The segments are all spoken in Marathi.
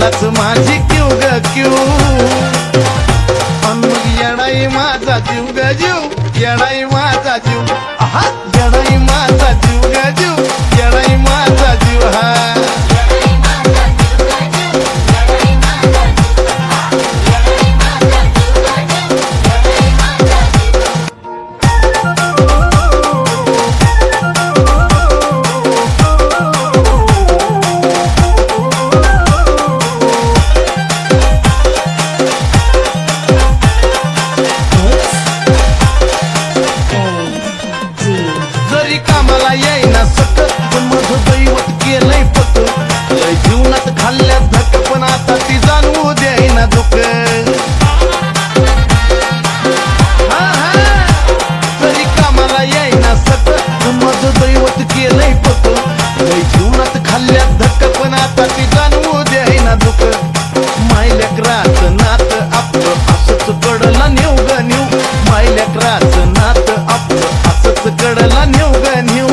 तुलाच माझी क्यू ग क्यू अन मग येडाई माझा जीव ग जीव येडाई माझा जीव आहा येडाई माझा जीव ग जीव येडाई माझा जीव हा जरी कामाला येईना सकत पण माझं दैवत केलंय पत लय जीवनात खाल्ल्या धक पण आता ती जाणवू देईना दुःख जरी कामाला येईना सकत पण माझं दैवत केलंय पत लय जीवनात खाल्ल्या धक पण आता ती जाणवू देईना दुःख मायलेकराचं नात आपलं असंच कडला नेऊ ग नेऊ मायलेकराचं नात आपलं असंच कडला नेऊ ग नेऊ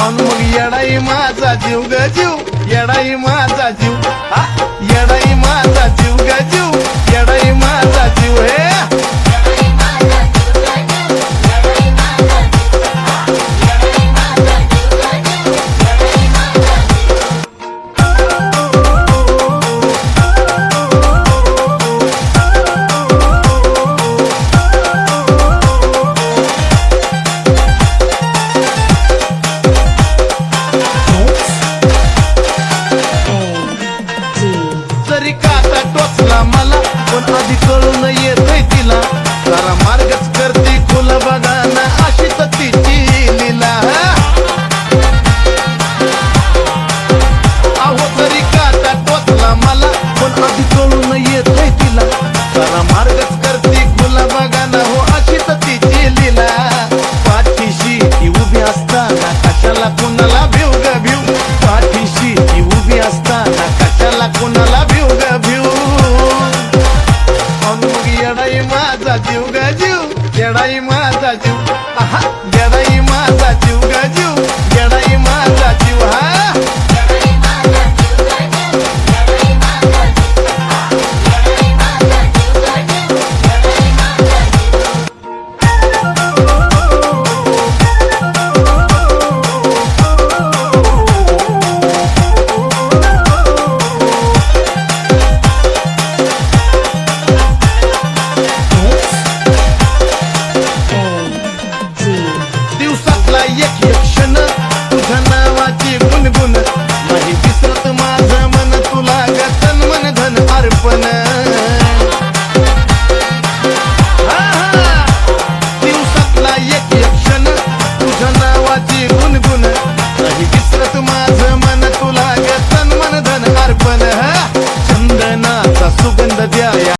अन मग येडाई माझा जीव ग जीव येडाई माझा जीव हा येडाई माझा जीव ग जीव येडाई माझा जीव हे जरी काटा टोचला मला पण आधी कळून येतय तिला जरा मार्गच करते खुल बघा ना अशी तर तिची लीला अहो जरी काटा टोचला मला पण आधी कळून येतय तिला जरा मार्गच करते खुल बघा ना हो अशी तर तिची लीला पाठीशी ती उभी असताना कशाला कुणाला भिव ग भिव पाठीशी ती उभी असताना कशाला कुणाला भिव ग भिव अन मग येडाई माझा जीव ग जीव येडाई माझा जीव आहा